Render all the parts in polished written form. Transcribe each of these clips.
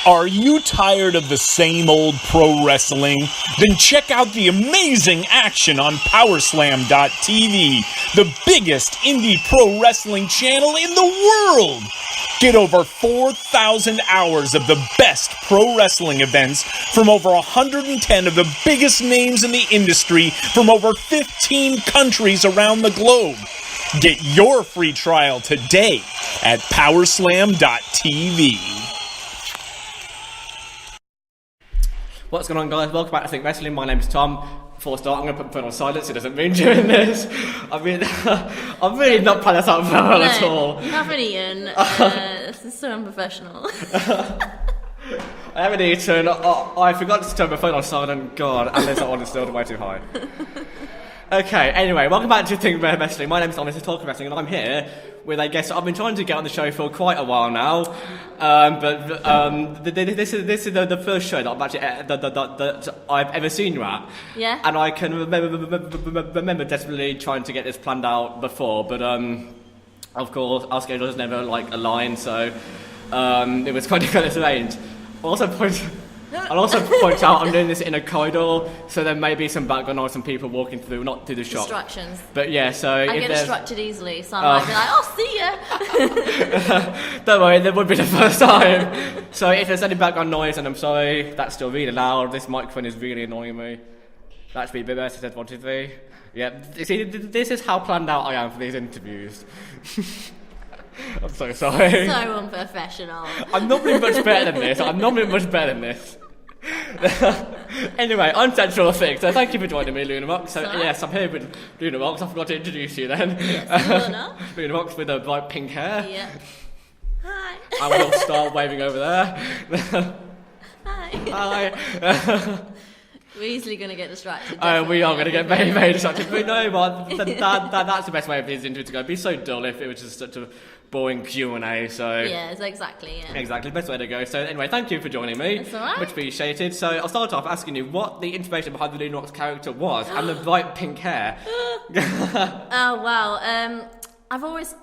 Are you tired of the same old pro wrestling? Then check out the amazing action on Powerslam.tv, the biggest indie pro wrestling channel in the world. Get over 4,000 hours of the best pro wrestling events from over 110 of the biggest names in the industry from over 15 countries around the globe. Get your free trial today at Powerslam.tv. What's going on, guys? Welcome back to Think Wrestling. My name's Tom. Before I start, I'm going to put the phone on silence. It doesn't mean doing this. I mean, I'm really not planning this out very well at all. You haven't eaten. This is so unprofessional. I haven't eaten. I forgot to turn my phone on silent. God, and this one is still way too high. Okay, anyway, welcome back to Think Wrestling. My name's Honest Talk Wrestling, and I'm here with a guest I've been trying to get on the show for quite a while now. This is the first show that I've actually that I've ever seen you at. Yeah. And I can remember desperately trying to get this planned out before, but of course our schedules never aligned, so it was quite difficult to arrange. I'll also point out I'm doing this in a corridor, so there may be some background noise, some people walking through, not through the shop. Distractions. But yeah, so I get distracted easily, so I might be like, oh, see ya. Don't worry, that would be the first time. So if there's any background noise, and I'm sorry, that's still really loud, this microphone is really annoying me. That should be a bit better, said 1, 2, 3. Yeah, see, this is how planned out I am for these interviews. I'm so sorry. So unprofessional. I'm normally much better than this. Anyway, I'm Central Thing, so thank you for joining me, Luna Rox. So yes, I'm here with Luna Rox. I forgot to introduce you then. Yes, Luna. Luna Rox with the bright pink hair. Yeah. Hi. I will start waving over there. Hi. Hi. We're easily going to get distracted. We are going to get very, very distracted. But no, but that's the best way of this interview to go. It'd be so dull if it was just such a boring Q&A, so... Yeah, exactly, yeah. Exactly, best way to go. So anyway, thank you for joining me. That's all right. Much appreciated. So I'll start off asking you what the inspiration behind the Luna Rox character was, and the bright pink hair. Oh, wow. I've always,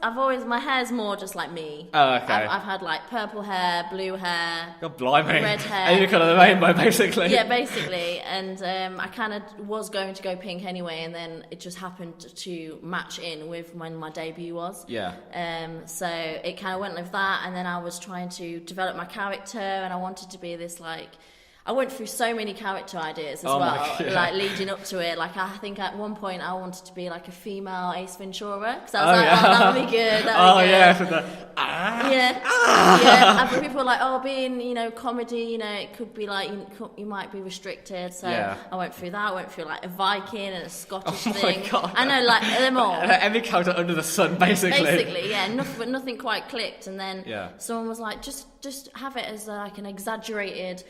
my hair's more just like me. Oh, okay. I've had purple hair, blue hair, God blimey. red hair. Any colour of the rainbow, basically. Yeah, basically. And I kind of was going to go pink anyway, and then it just happened to match in with when my debut was. Yeah. So it kind of went with that, and then I was trying to develop my character, and I wanted to be this I went through so many character ideas as well, leading up to it. I think at one point I wanted to be a female Ace Ventura, because I was that would be good. Yeah. And people were like, being comedy, it could be you might be restricted. So I went through that. I went through a Viking and a Scottish thing. My God. I know, them all. Every character under the sun, basically. Basically, yeah. But nothing quite clicked. And then someone was like, just have it as an exaggerated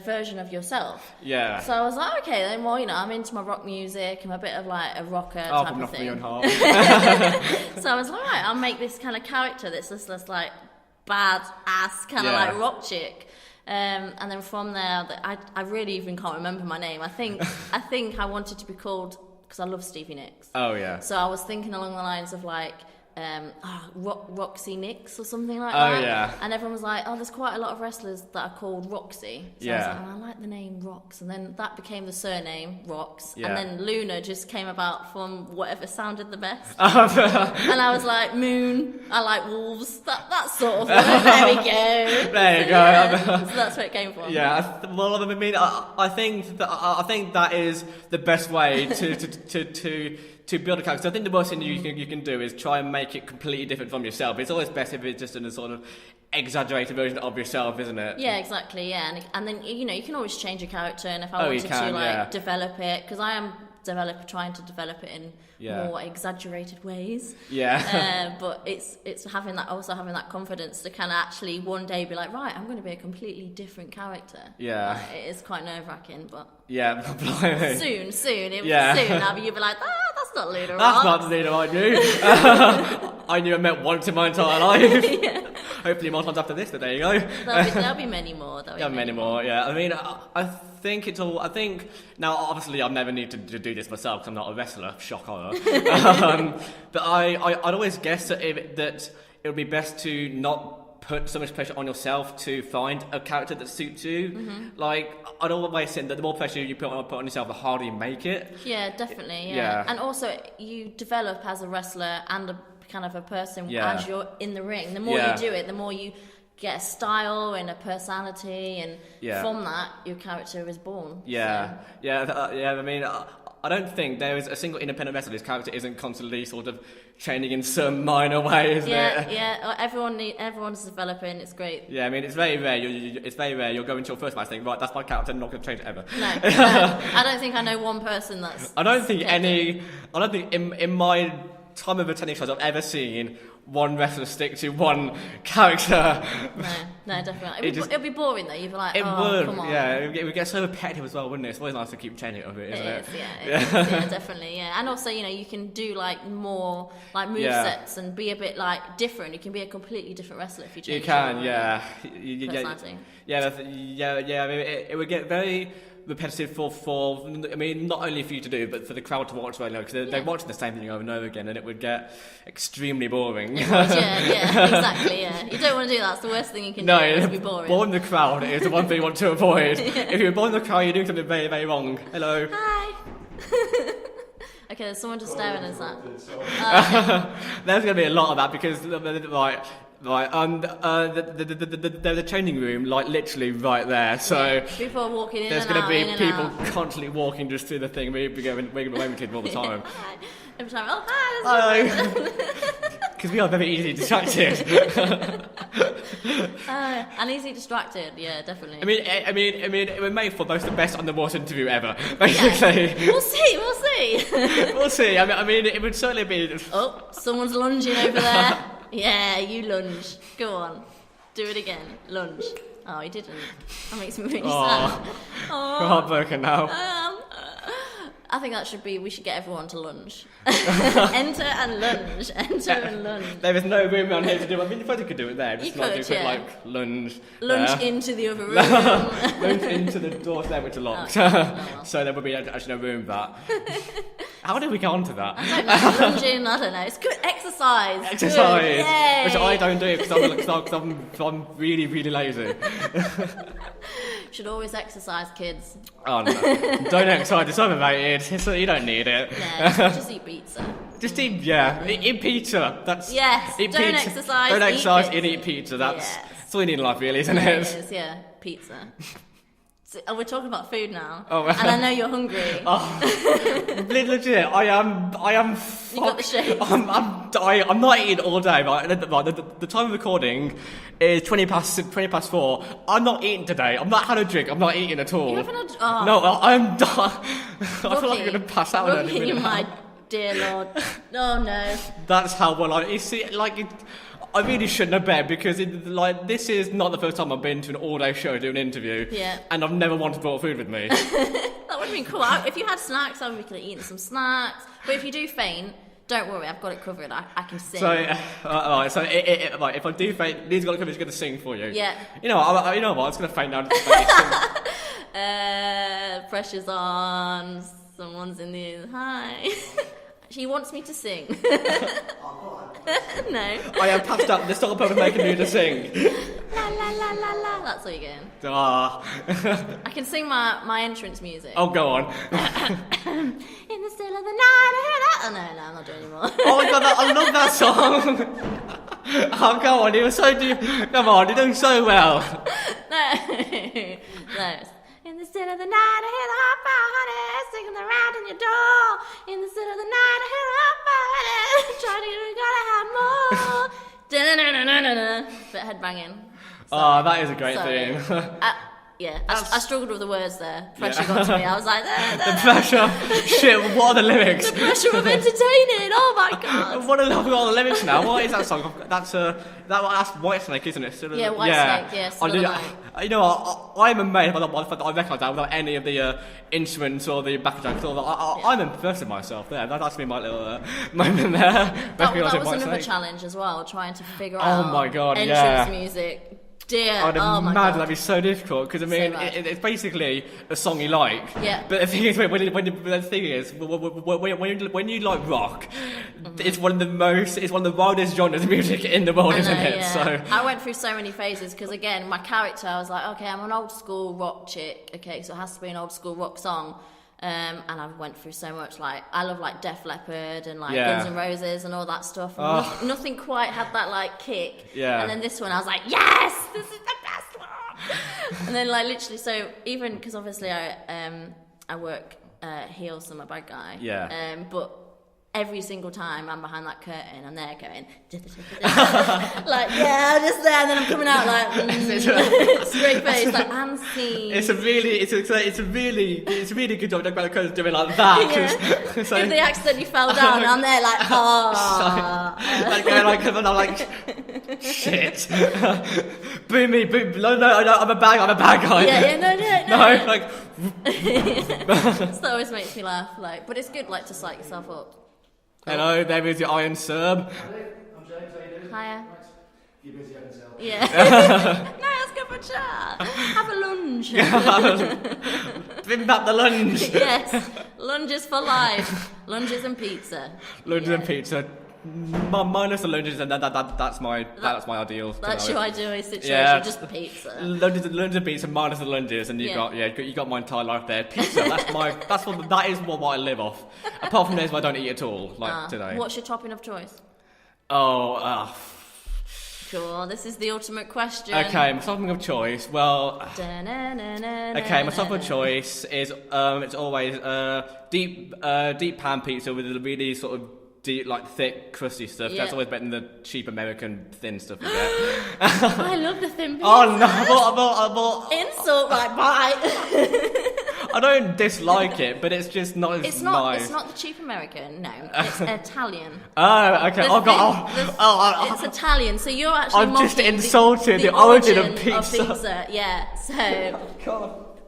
version of yourself. Yeah. So I was like, okay, then, well, I'm into my rock music. I'm a bit of a rocker type of thing. So I was like, right, I'll make this kind of character that's this bad ass kind of rock chick. And then from there, I really even can't remember my name. I think I wanted to be called, because I love Stevie Nicks. Oh yeah. So I was thinking along the lines of Roxy Nicks or something like that. Oh yeah. And everyone was like, there's quite a lot of wrestlers that are called Roxy. So I was like, I like the name Rox, and then that became the surname Rox. Yeah. And then Luna just came about from whatever sounded the best. And I was like, Moon, I like wolves, that sort of thing. There we go. There you go. Yeah. So that's where it came from. Yeah. Well, I mean, I think that is the best way to build a character. So I think the worst thing you can do is try and make it completely different from yourself. It's always best if it's just in a sort of exaggerated version of yourself, isn't it? Yeah, exactly. Yeah, and then you can always change your character. And if I wanted to develop it, because I am trying to develop it in more exaggerated ways. Yeah. But it's having that confidence to kind of actually one day be like, right, I'm going to be a completely different character. Yeah. It is quite nerve-wracking, but soon. Soon. You'll be like, that's not Luna Rox. That's not Luna I knew. I knew I met once in my entire life. Yeah. Hopefully more times after this, but there you go. There'll be many more. Many more. Yeah. I mean, I think now obviously I'll never need to do this myself because I'm not a wrestler. Shock horror. But I'd always guess that it would be best to not put so much pressure on yourself to find a character that suits you. Like, I'd always say that the more pressure you put on yourself, the harder you make it. Yeah, definitely. Yeah. And also, you develop as a wrestler and a kind of a person as you're in the ring. The more you do it, the more you get a style and a personality, and from that, your character is born. I mean, I don't think there is a single independent wrestler whose character isn't constantly sort of changing in some minor way, isn't it? Yeah. Everyone's developing. It's great. Yeah, I mean, it's very rare. It's very rare. You'll go into your first match, think, right, that's my character. I'm not going to change it ever. No, I don't think I know one person that's. I don't think in my time of attending shows I've ever seen one wrestler stick to one character. No, definitely. It'd be boring though. You'd be like, come on. Yeah, it would get so repetitive as well, wouldn't it? It's always nice to keep changing it a bit, isn't it? Yeah, definitely. Yeah, and also, you can do like more like move sets and be a bit like different. You can be a completely different wrestler if you change. You can, personality. I mean, it would get very repetitive for I mean, not only for you to do, but for the crowd to watch, because they're watching the same thing over and over again, and it would get extremely boring. Exactly. Yeah, you don't want to do that. It's the worst thing you can do. It's be boring. Boring the crowd is the one thing you want to avoid. If you're boring the crowd, you're doing something very, very wrong. Hello. Hi. Okay, there's someone just staring at that. There's going to be a lot of that because there's a training room like literally right there, so people are walking in. There's going to be people constantly walking just through the thing. We're going away with it all the time. Every time, hi. Because we are very easily distracted. And easily distracted, yeah, definitely. I mean, it would make for both the best and the worst interview ever. Basically, we'll see. We'll see. I mean, it would certainly be. Oh, someone's lunging over there. Yeah, you lunge. Go on, do it again. Lunge. Oh, he didn't. That makes me really sad. Oh, heartbroken now. I think we should get everyone to lunge. Enter and lunge. And lunge. There is no room around here to do it. I mean, you probably could do it there. Just lunge. Lunge into the other room. Lunge into the doors there, which are locked. So there would be actually no room for that. How did we get onto that? I don't know. Lunging, I don't know. It's good exercise. Exercise. Good. Which I don't do because I'm really, really lazy. Should always exercise, kids. Oh no! Don't exercise. It's overrated. You don't need it. Yeah, just eat pizza. Eat pizza. That's don't pizza. Exercise. Don't exercise and eat pizza. That's all you need in life, really, isn't it? It is, yeah. Pizza. So, we're talking about food now, and I know you're hungry. Legit, I am. You got the shape. I'm not eating all day. Right? The time of recording is 20 past 4. I'm not eating today. I'm not having a drink. I'm not eating at all. You haven't had. No, I'm done. I feel like I'm going to pass out. Rookie, my dear Lord. Oh no. That's how well you see. I really shouldn't have bet because this is not the first time I've been to an all-day show doing an interview. Yeah. And I've never wanted to brought food with me. That would have been cool. If you had snacks, I would have eaten some snacks. But if you do faint, don't worry, I've got it covered. I can sing. So, if I do faint, Lee's got it covered. She's going to sing for you. Yeah. You know what? I'm just going to faint down. Pressure's on. Someone's in the hi. She wants me to sing. No. I am passed up. The stop of making me to sing. La la la la la. That's what you're getting. I can sing my entrance music. Oh, go on. In the still of the night, I hear that. Oh no, I'm not doing it anymore. Oh my god, I love that song. Oh, go on. It was so deep. Come on, you're doing so well. No. In the still of the night, I hear the hot fire singing around in your door. In the still of the night, I hear the hot fire trying to gotta have more. Bit headbanging. Oh, that is a great theme. I struggled with the words there. Pressure got to me. I was like, the pressure. Shit, what are the lyrics? The pressure of entertaining. Oh my god. What are the lyrics now? What is that song? That's Whitesnake, isn't it? Yeah, Whitesnake. Yeah. You know, I'm amazed by the fact that I recognise that without any of the instruments or the background. I'm impressed with myself there. That's been my little moment there. That was another challenge as well, trying to figure out entrance music. dear. I'd oh my imagine God. that'd be so difficult because I mean it's basically a song you like. Yeah. But the thing is, when you like rock, it's one of the wildest genres of music in the world, isn't it? Yeah. So I went through so many phases because again, my character, I was like, okay, I'm an old school rock chick. Okay, so it has to be an old school rock song. And I went through so much, like, I love, like, Def Leppard and, like, Guns N' Roses and all that stuff. Nothing quite had that, like, kick. Yeah. And then this one, I was like, yes, this is the best one. And then, like, literally, so even, because obviously I work heels, I'm a bad guy. Yeah. But every single time I'm behind that curtain, I'm there going, like, yeah, I'm just there, and then I'm coming out like, straight face, like, I'm seen. It's a really good job about the curtains doing like that. Yeah. So, if they accidentally fell down, I'm there like, oh. Like going like, and I'm like, shit. Boo me, boo. No, I'm a bad guy. Yeah, no. No, like. That always makes me laugh, like, but it's good, like, to psych yourself up. Hello, there is your Iron Serb. I'm James, how you doing? Hiya. You're busy, I can tell. Yeah. No, let's go for a chat. Have a lunge. Bring back the lunge. Yes. Lunges for life. Lunges and pizza. Lunges and pizza. Minus the lunges, and that's my ideal. That's your ideal situation. Yeah. Just pizza. Lunges and pizza minus the lunges, and you got my entire life there. Pizza. That is what I live off. Apart from days where I don't eat at all, like today. What's your topping of choice? Sure, this is the ultimate question. Okay, my topping of choice. Well, okay, my topping of choice is it's always deep pan pizza with a really sort of deep, like thick, crusty stuff. Yeah. That's always better than the cheap American thin stuff you get. I love the thin pizza. Oh no! Insult, right? Bye. I don't dislike it, but it's just not as nice. It's not the cheap American. No, it's Italian. Oh, okay. It's Italian. So you're actually I've just insulted the origin of pizza. Yeah. So.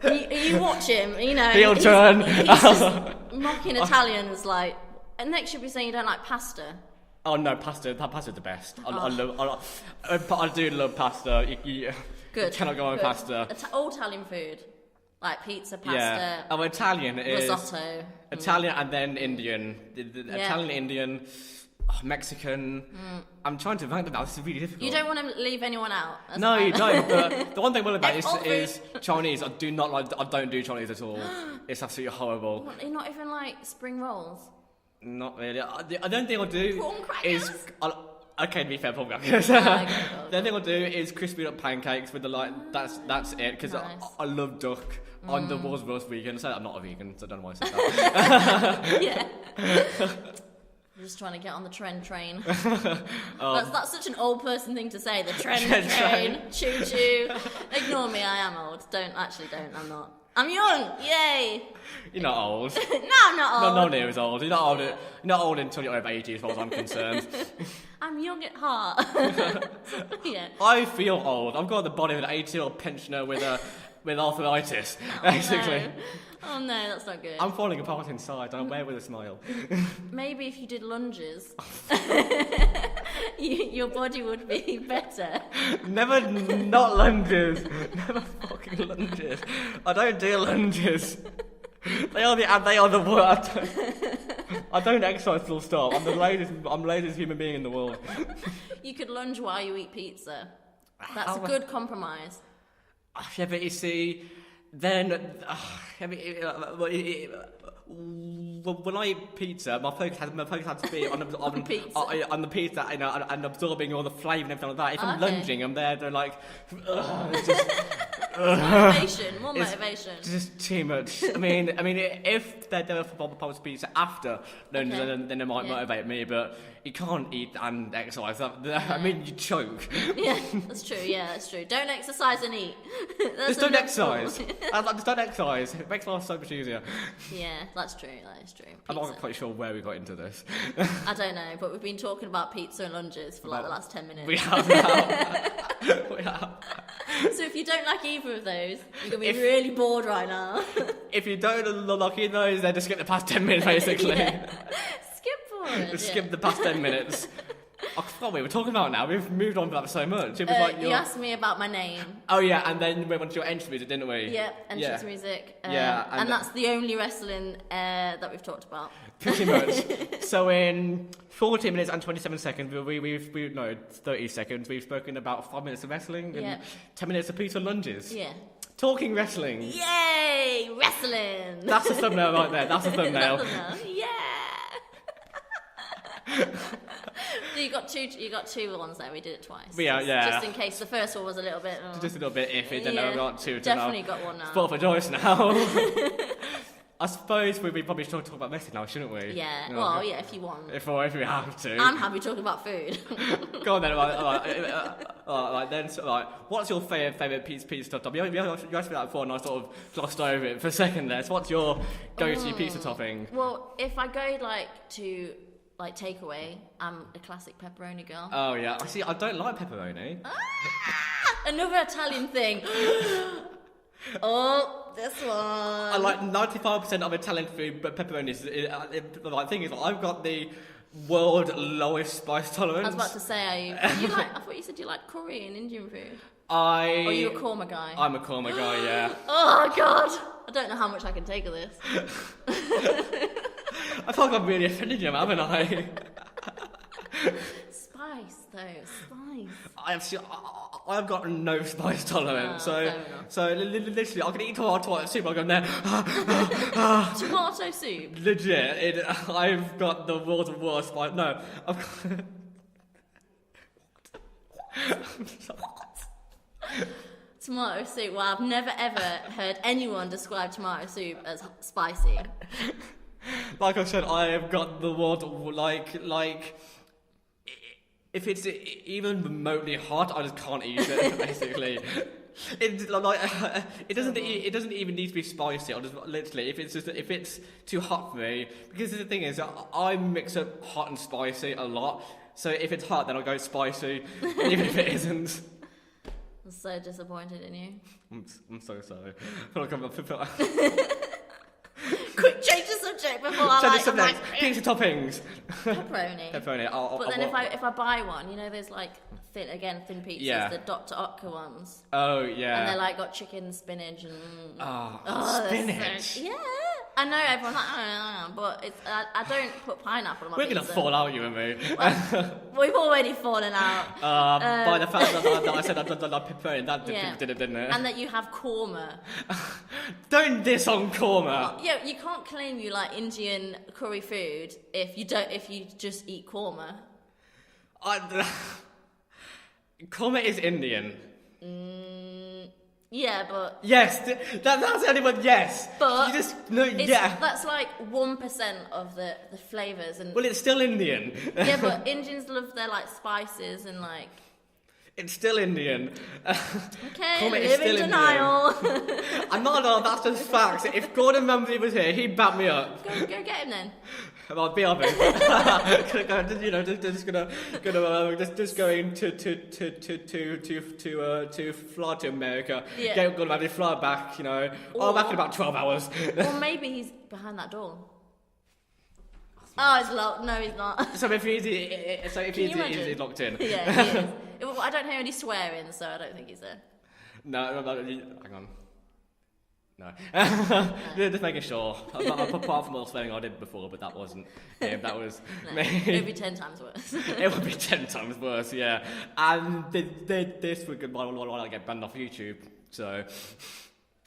You watch him. You know. Heel turn. He's just mocking Italians like. And next you'll be saying you don't like pasta. Oh no, pasta! Pasta's the best. I do love pasta. You Good. Cannot go on pasta. All Italian food, like pizza, pasta. Yeah. Oh, Italian is risotto. Italian and then Indian. Italian, Indian, Mexican. I'm trying to rank them now. This is really difficult. You don't want to leave anyone out. No, you don't. But the one thing I will about is Chinese. I don't do Chinese at all. It's absolutely horrible. What, you're not even like spring rolls. Not really. The only thing I'll do is... Okay, to be fair, prawn crackers. The only thing I'll do is crispy up pancakes with the that's it, because nice. I love duck. I'm the world's worst vegan. So I'm not a vegan, so I don't know why I said that. Yeah. I'm just trying to get on the trend train. That's such an old person thing to say, the trend train. Choo choo. Ignore me, I am old. I'm not. I'm young, yay! You're not old. No, I'm not old. No one here is old. You're not old until you're over 80 as far as I'm concerned. I'm young at heart. Yeah. I feel old. I've got the body of an 80-year-old pensioner with arthritis, basically. No. Oh no, that's not good. I'm falling apart inside, and I'm aware with a smile. Maybe if you did lunges, your body would be better. Never, not lunges. Never fucking lunges. I don't do lunges. They are the worst. I don't exercise full stop. I'm the laziest human being in the world. You could lunge while you eat pizza. That's a good compromise. Yeah, but you see, then when I eat pizza, my focus has to be on the pizza, and absorbing all the flavour and everything like that. If I'm lunging, I'm there, they're like, more motivation. It's just too much. I mean, if they're there for Bob's pizza after, then it might motivate me. But you can't eat and exercise. I mean, you choke. Yeah, that's true. Yeah, that's true. Don't exercise and eat. Just don't exercise. Just don't exercise. It makes life so much easier. Yeah, that's true. That is true. Pizza. I'm not quite sure where we got into this. I don't know, but we've been talking about pizza and lunges for like the last 10 minutes. We have now. We have. So if you don't like either of those, you're going to be really bored right now. If you don't like either of those, then just skip the past 10 minutes, basically. Yeah. Skip forward. Just skip the past 10 minutes. I forgot what we were talking about now. We've moved on from that so much. It was like you asked me about my name. Oh yeah, and then we went on to your entrance music, didn't we? Yeah, entrance music. And that's the only wrestling that we've talked about. Pretty much. So in 40 minutes and 27 seconds, 30 seconds, we've spoken about 5 minutes of wrestling and 10 minutes of pizza lunges. Yeah. Talking wrestling. Yay! Wrestling! That's the thumbnail right there. That's the thumbnail. Yeah! So you got two ones there. We did it twice. Yeah. Just in case the first one was a little bit. Just a little bit iffy. Then I got two. Definitely got one now. Sport for choice now. I suppose we probably should talk about wrestling now, shouldn't we? Yeah. Well, yeah, if you want. If we have to. I'm happy talking about food. Go on then. What's your favourite pizza topping? You asked me that before, and I sort of glossed over it for a second there. So, what's your go-to pizza topping? Well, if I go to takeaway, I'm a classic pepperoni girl. Oh yeah. I see. I don't like pepperoni. Another Italian thing. Oh, this one. I like 95% of Italian food, but pepperoni is the right thing. Is I've got the world lowest spice tolerance. I was about to say, I thought you said you like curry and Indian food. Or you a korma guy? I'm a korma guy, yeah. Oh God, I don't know how much I can take of this. I feel like I'm really offended you, haven't I? Spice, though, spice. I've got no spice tolerance, so literally I can eat tomato soup. I go there. Tomato soup. Legit, I've got the world's worst spice. No, I've got. Tomato soup. Well, I've never ever heard anyone describe tomato soup as spicy. Like I said, I have got the world like. If it's even remotely hot, I just can't eat it. Basically, it doesn't even need to be spicy. I'll just literally if it's too hot for me, because the thing is I mix up hot and spicy a lot. So if it's hot, then I'll go spicy, even if it isn't. I'm so disappointed in you. I'm so sorry. I feel like Quick, change the subject before I pizza toppings. Pepperoni. Pepperoni. But then if I buy one, you know, there's like thin pizzas, the Dr. Oetker ones. Oh yeah. And they're like got chicken, spinach, and spinach. Yeah. I know everyone's like, but it's I don't put pineapple on my pizza. We're gonna fall out, you and me. Well, we've already fallen out. By the fact that I said I don't like pepperoni, that did it, didn't it? And that you have korma. Don't diss on korma. Yeah, you can't claim you like Indian curry food if you just eat korma. Korma is Indian. Yeah, but... Yes, that's the only one, yes. But... yeah. That's like 1% of the flavours. And well, it's still Indian. Yeah, but Indians love their, like, spices and, like... It's still Indian. Okay, live in denial. I'm not, that's just facts. If Gordon Ramsay was here, he'd back me up. Go get him then. Well, be honest. Just going to fly to America. Yeah. Get Gordon Ramsay, fly back. Back in about 12 hours. Or maybe he's behind that door. Oh, it's locked. No, he's not. So if he's locked in. Yeah, he is. I don't hear any swearing, so I don't think he's there. No, hang on. No. Just making sure. Apart from all the swearing I did before, but that wasn't him. That was me. It would be 10 times worse. It would be 10 times worse, yeah. And this would get banned off YouTube, so...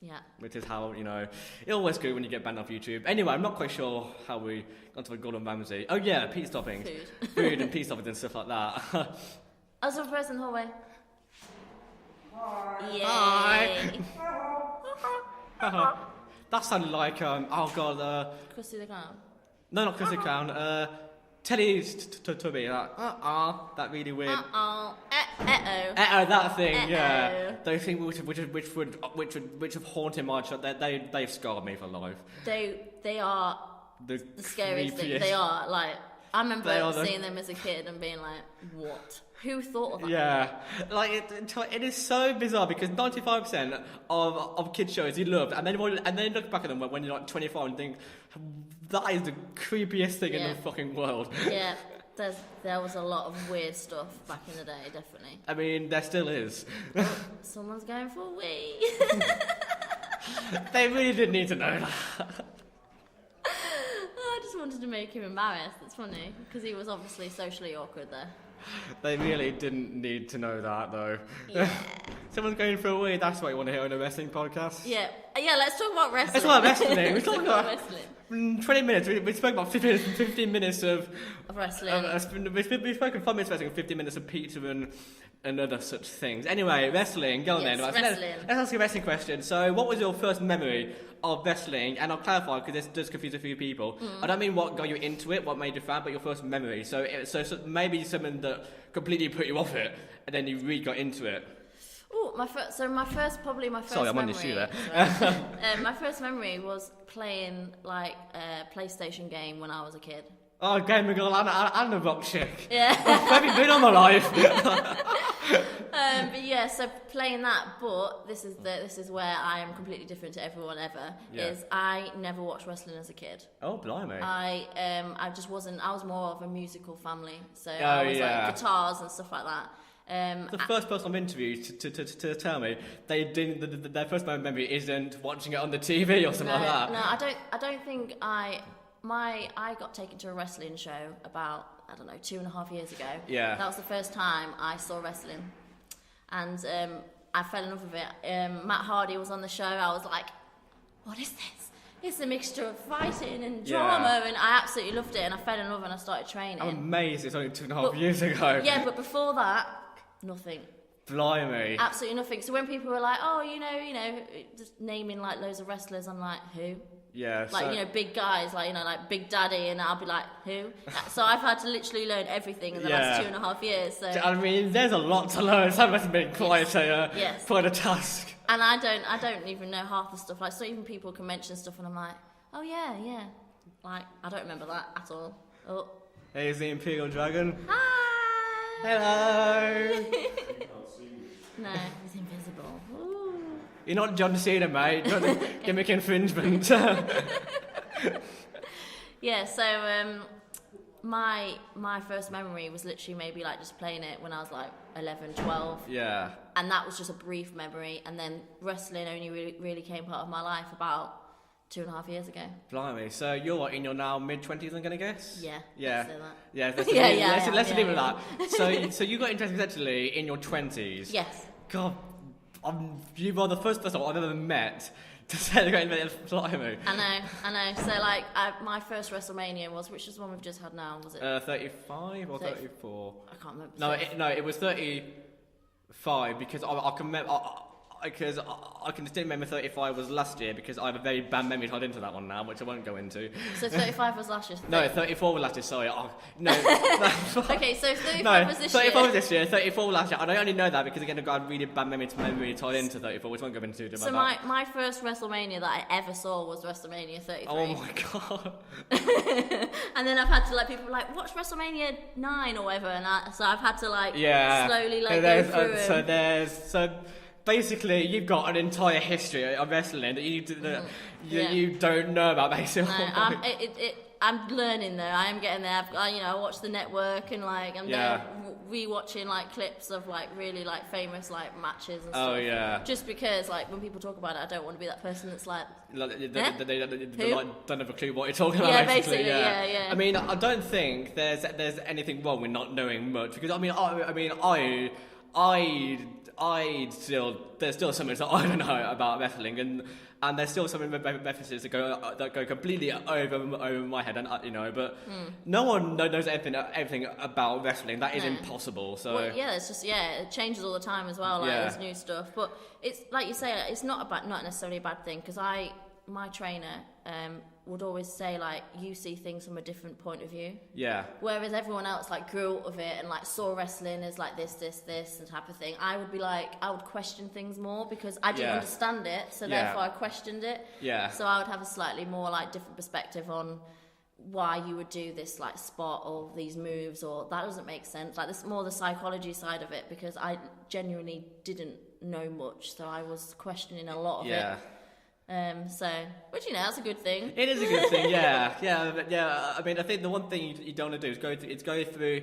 Yeah. Which is how, it's always good when you get banned off YouTube. Anyway, I'm not quite sure how we got to Gordon Ramsay. Oh yeah, pizza toppings. Food and pizza toppings and stuff like that. As a person in the hallway. Hi. That sounded like, Krusty the Clown. No, not Krusty the Clown. Teletubby, that really weird. That thing, yeah. Those things which have haunted my child. They've scarred me for life. They are the scariest thing. They are like. I remember seeing them as a kid and being like, what? Who thought of that? Yeah, it is so bizarre because 95% of kids shows you loved, and then look back at them when you're like 25 and think that is the creepiest thing in the fucking world. Yeah, There was a lot of weird stuff back in the day, definitely. I mean, there still is. Someone's going for a wee. They really didn't need to know that. I just wanted to make him embarrassed. It's funny, because he was obviously socially awkward there. They really didn't need to know that, though. Yeah. Someone's going for a wee, that's what you want to hear on a wrestling podcast? Yeah, let's talk about wrestling. Let's talk about wrestling. Let's talk about wrestling. 20 minutes. We spoke about 15 minutes of wrestling. We've spoken 5 minutes of wrestling and 15 minutes of pizza and other such things. Anyway, wrestling. Go on then. Right, wrestling. Let's ask a wrestling question. So, what was your first memory of wrestling? And I'll clarify because this does confuse a few people. I don't mean what got you into it, what made you fan, but your first memory. So maybe something that completely put you off it, and then you really got into it. Oh, my first Sorry, I'm memory, on your shoe there. my first memory was playing like a PlayStation game when I was a kid. Oh, Gamer Girl and the Rock chick. Yeah. Where have you been all my life? But yeah, so playing that, but this is where I am completely different to everyone ever. Yeah. Is I never watched wrestling as a kid. Oh, blimey. I just wasn't. I was more of a musical family, so I was like guitars and stuff like that. The first person I've interviewed to tell me their first memory isn't watching it on the TV or something like that. No, I don't think I got taken to a wrestling show about 2.5 years ago. Yeah. That was the first time I saw wrestling, and I fell in love with it. Matt Hardy was on the show. I was like, what is this? It's a mixture of fighting and drama, and I absolutely loved it, and I fell in love and I started training. I'm amazed it's only 2.5 years ago. Yeah, but before that, nothing. Blimey. Absolutely nothing. So when people were like, oh, you know, just naming like loads of wrestlers, I'm like, who? Yeah. Like, big guys, like Big Daddy, and I'll be like, who? So I've had to literally learn everything in the last 2.5 years. So I mean, there's a lot to learn. That must have been quite a task. And I don't even know half the stuff. Like, so even people can mention stuff, and I'm like, oh yeah. Like, I don't remember that at all. Oh. Here's the Imperial Dragon. Hi. Hello. No, he's invisible. Ooh. You're not John Cena, mate. You're not the gimmick infringement. Yeah, so my first memory was literally maybe like just playing it when I was like 11, 12. Yeah. And that was just a brief memory, and then wrestling only really came part of my life about 2.5 years ago. Blimey. So you're in your now mid-20s, I'm going to guess? Yeah. Yeah. Let's say that. Yeah, let's leave it at that. So you got interested actually in your 20s? Yes. God, you are the first person I've ever met to say they're going to Blimey. I know. So like, my first WrestleMania was, which is the one we've just had now, was it? 35 or 34? I can't remember. No, it was 35 because I can remember... Because I can still remember 35 was last year because I have a very bad memory tied into that one now, which I won't go into. So 35 was last year? No, 34 was last year, sorry. No. Okay, so 35 was this 34 year? was this year, 34 was last year. And I only know that because, again, I've got a really bad memory tied into 34, which I won't go into. So my first WrestleMania that I ever saw was WrestleMania 33. Oh my god. And then I've had to, like, people like, watch WrestleMania 9 or whatever, and so I've had to, like, slowly, like, go through So basically, you've got an entire history of wrestling that you don't know about, basically. No, I'm learning though. I am getting there. I watch the network and like I'm there rewatching like clips of like really like famous like matches and stuff. Oh yeah. Just because like when people talk about it, I don't want to be that person that's like. They don't have a clue what you're talking about. Yeah, basically. Yeah. I mean, I don't think there's anything wrong with not knowing much because there's still something that I don't know about wrestling, and there's still some references that go completely over my head, and but no one knows everything about wrestling. That is impossible. So it's just it changes all the time as well. Like there's new stuff, but it's like you say, it's not necessarily a bad thing because my trainer would always say like you see things from a different point of view. Yeah. Whereas everyone else like grew up with it and like saw wrestling as like this and type of thing. I would question things more because I didn't understand it, so therefore I questioned it. Yeah. So I would have a slightly more like different perspective on why you would do this like spot or these moves or that doesn't make sense. Like this more the psychology side of it because I genuinely didn't know much, so I was questioning a lot of it. Which that's a good thing. It is a good thing, yeah. I mean, I think the one thing you don't want to do is go through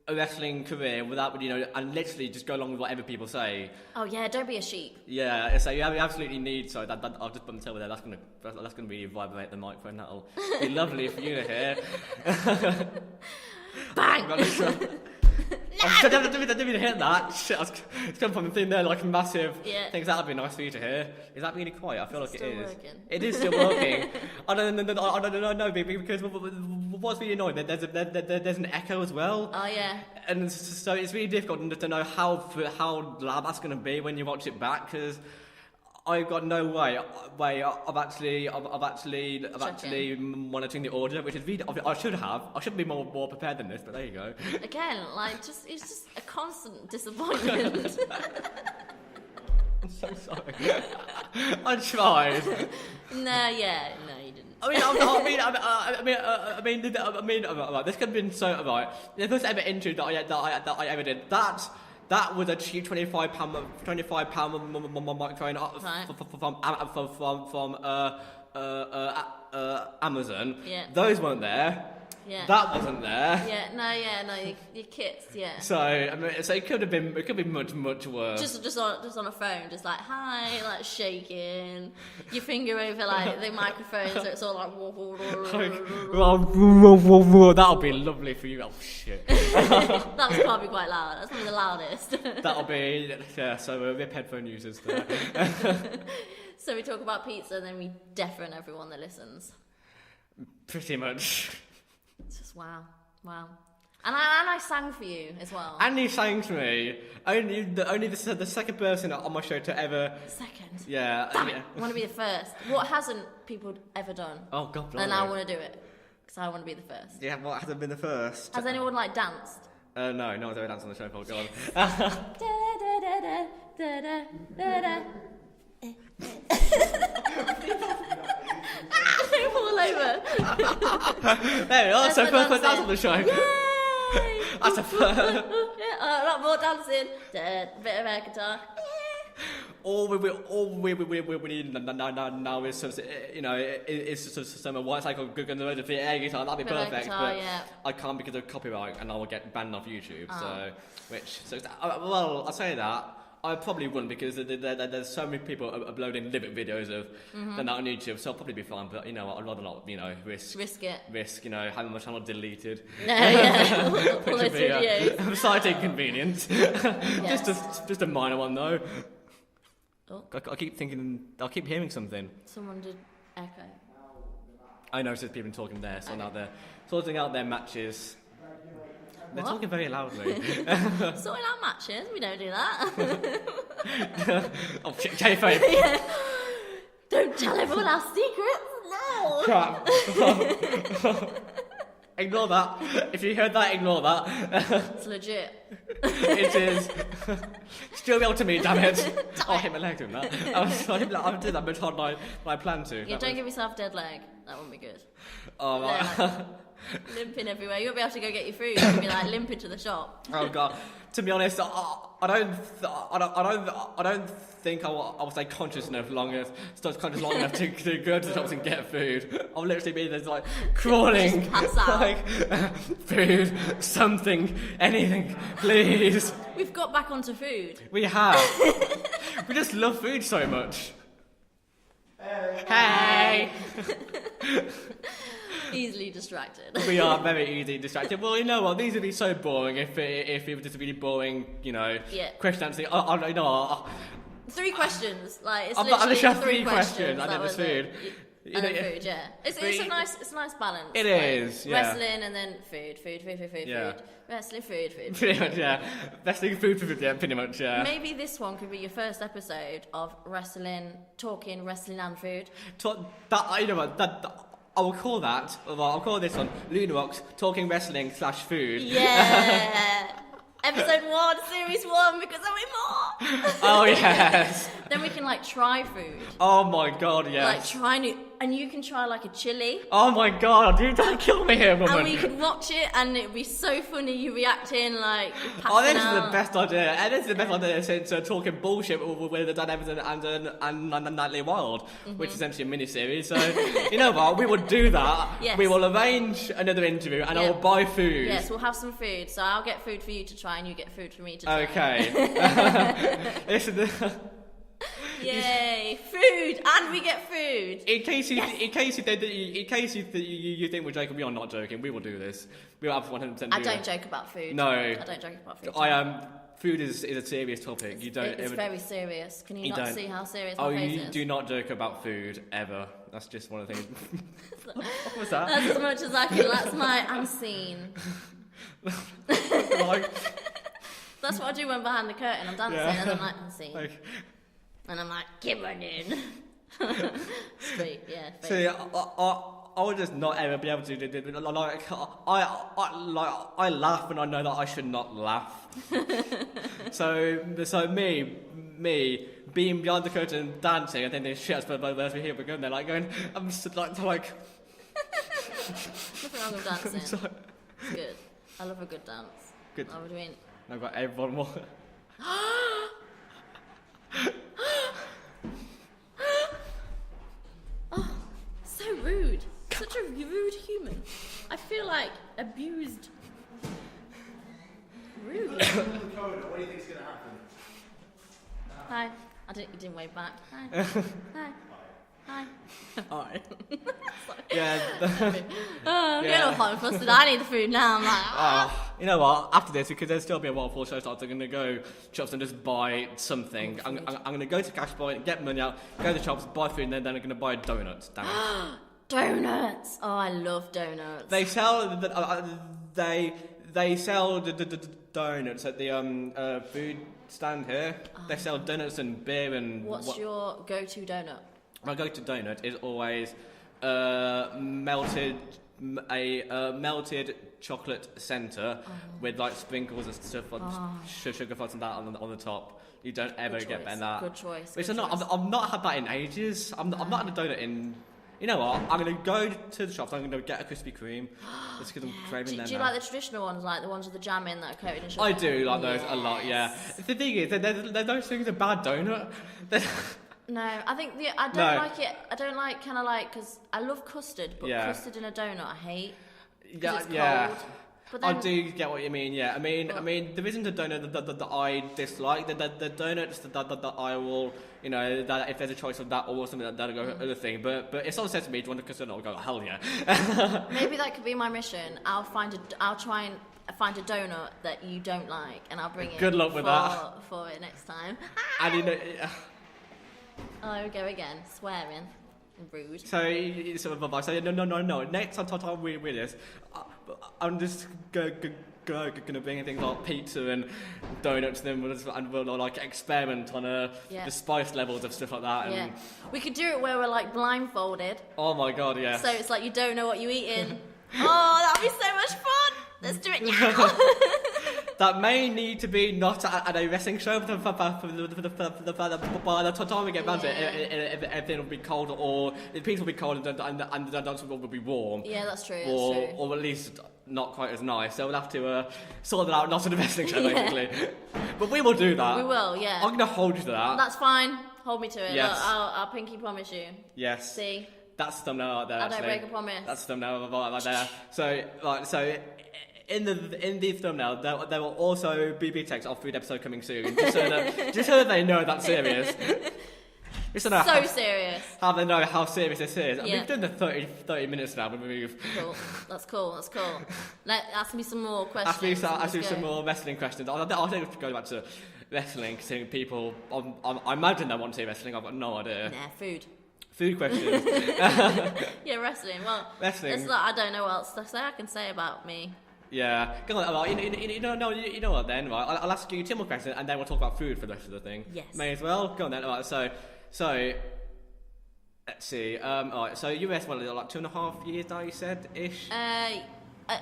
a wrestling career without, and literally just go along with whatever people say. Oh yeah, don't be a sheep. Yeah, so you absolutely need. Sorry, that I'll just put the tail there. That's gonna really vibrate the microphone. That'll be lovely for you to hear. Bang! I didn't even hear that. Shit, it's come from the thing there like a massive. Yeah. Things that'd be nice for you to hear. Is that really quiet? I feel like it is. Working? It is still working. I don't know because what's really annoying? There's an echo as well. Oh yeah. And so it's really difficult to know how loud that's going to be when you watch it back because I've got no way of actually monitoring the audio, which is really, I should be more prepared than this, but there you go. Again, it's just a constant disappointment. I'm so sorry. I tried. No, you didn't. This could have been so right. The first ever interview that I ever did. That was a cheap £25 microphone from Amazon. Yeah. Those weren't there. Yeah. That wasn't there. No, your kits, yeah. So it could be much worse. Just on a phone, just like hi, like shaking, your finger over like the microphone, so it's all like. That'll be lovely for you. Oh shit. That was probably quite loud. That's probably the loudest. That'll be So we're rip headphone users there. So we talk about pizza, and then we deafen everyone that listens. Pretty much. It's just wow. And I sang for you as well. And you sang to me. Only the second person on my show to ever. Second. Yeah. Damn it! I want to be the first. What hasn't people ever done? Oh God. Blimey. And I want to do it because I want to be the first. Yeah. What hasn't been the first? Has anyone danced? No one's ever danced on the show. Oh God. They fall over. There we are. So first dance on the show. Yay! That's a first. A lot more dancing. Bit of air guitar. All we need now is some white cycle good on the road for the air guitar. That'd be perfect. But I can't because of copyright, and I will get banned off YouTube. I'll say that. I probably wouldn't because there's so many people uploading lyric videos of them out on YouTube, so I'll probably be fine. But I'd rather not, risk it. Having my channel deleted. No, yeah, all those videos. A slight inconvenience. Yes. just a minor one though. Oh. I keep hearing something. Someone did echo. I noticed there's people talking there, so now they're sorting out their matches. They're talking very loudly. Sorting out matches? We don't do that. Oh, kayfabe. Yeah. Don't tell everyone our secrets. No. Crap. Ignore that. If you heard that, ignore that. It's legit. It is. Still be able to me, damn it. I'll hit my leg doing that. I'll do that much harder than I plan to. Yeah, don't give yourself a dead leg. That wouldn't be good. Oh, right. Limping everywhere. You won't be able to go get your food. You'll be limping to the shop. Oh God. To be honest, I don't think I will stay conscious enough long enough to go to the shops and get food. I'll literally be there crawling. Just pass out. Food, something, anything, please. We've got back onto food. We have. We just love food so much. Hey. Easily distracted. We are very easily distracted. Well, you know what? These would be so boring if it was just a really boring, question answering. Three questions. It's I'm literally just three questions. That And then there's food. And then food, yeah. It's a nice balance. It is, yeah. Wrestling and then food. Yeah. Wrestling, food. Pretty much, yeah. Wrestling, food, yeah, pretty much, yeah. Maybe this one could be your first episode of talking wrestling and food. I will call that. I'll call this one Luna Rox talking wrestling /food. Yeah. Episode 1, series 1, because there'll be more. Oh yes. Then we can try food. Oh my God, yes. Try new. and you can try like a chili. Oh my god, you don't kill me here, woman. And we could watch it, and it'd be so funny. You reacting like. Oh, this is the best idea, and this is the best idea since talking bullshit with Dan Evans and Natalie Wilde, which is essentially a mini-series. So you know what? We will do that. Yes. We will arrange another interview, and I will buy food. Yes, we'll have some food. So I'll get food for you to try, and you get food for me to try. Okay. Yay, food, and we get food. In case you think we're joking, we are not joking. We will do this. We will have 100% do I don't joke about food. No, I don't joke about food. I am. Food is a serious topic. It's very serious. Can you not see how serious my face is? You do not joke about food ever. That's just one of the things. What was that? That's as much as I can. That's my unseen. That's what I do when behind the curtain I'm dancing, and I'm like unseen. Okay. And I'm like, keep on in. Straight, yeah. See, I would just not ever be able to do like I laugh when I know that I should not laugh. so me being behind the curtain dancing, and then they shit us, but as we hear we're going there like going, I'm just like. Nothing wrong with dancing. It's good. I love a good dance. Good. What do you mean? I've got everyone more. Oh, so rude. Such a rude human. I feel like abused. Rude. What do you think's going to happen? Hi. You didn't wave back. Hi. Hi. Hi. Yeah. I'm getting all hot and flustered. I need the food now. I'm like, you know what? After this, because there's still be a while before the show starts, I'm going to go shops and just buy something. I'm going to go to Cash Point, get money out, go to the shops, buy food, and then I'm going to buy donuts. Damn it. Donuts! Oh, I love donuts. They sell they sell the donuts at the food stand here. They sell donuts and beer and. What's your go-to donut? My go-to donut is always melted chocolate centre with like sprinkles and stuff on sugar fudge and that on the top. You don't ever get better than that. Good choice. Which I've not had that in ages. I've not had a donut in. You know what? I'm going to go to the shops. I'm going to get a Krispy Kreme. Just because I'm craving them. Do you like the traditional ones, like the ones with the jam in that are coated in sugar? I do like those a lot. Yeah. The thing is, those things are bad donut. No, I think I don't like it. I don't like because I love custard, but custard in a donut I hate. Yeah, it's cold. But then, I do get what you mean. Yeah, I mean, there isn't a donut that I dislike. The donuts that I will, that if there's a choice of that or something that'll go other thing. But if someone says to me, "Do you want a custard?" I'll go, "Hell yeah." Maybe that could be my mission. I'll try and find a donut that you don't like, and I'll bring it. Good luck with that for it next time. And oh, there we go again, swearing. Rude. So no. Next time we this, I'm just gonna bring things like pizza and donuts, and we'll like experiment on the spice levels of stuff like that. And we could do it where we're like blindfolded. Oh my god, yeah. So it's like you don't know what you're eating. Oh, that'd be so much fun. Let's do it now. That may need to be not at a wrestling show, but by the time we get around to it, everything will be cold, or the pizza will be cold, and the dance will be warm. Yeah, that's true. Or at least not quite as nice. So we'll have to sort that out, not at a wrestling show, basically. But we will do that. We will, yeah. I'm going to hold you to that. That's fine. Hold me to it. Yes. Look, I'll pinky promise you. Yes. See? That's the thumbnail right there. I don't break a promise. That's the thumbnail right there. So in the thumbnail, there will also be text of food episode coming soon, just so they know that's serious. Serious. How they know how serious this is. Yeah. We've done the 30 minutes now, but we've... Cool. That's cool. Ask me some more questions. Ask me some more wrestling questions. I think we should go back to wrestling, because people... I imagine they want to see wrestling. I've got no idea. Nah, food. Food questions. Yeah, wrestling. Well, wrestling. It's like, I don't know what else to say. I can say about me. Yeah, go on. You know what then? Right, I'll ask you 2 more questions, and then we'll talk about food for the rest of the thing. Yes. May as well. Go on then. Right, so let's see. Alright, so you wrestled like 2.5 years now, you said ish.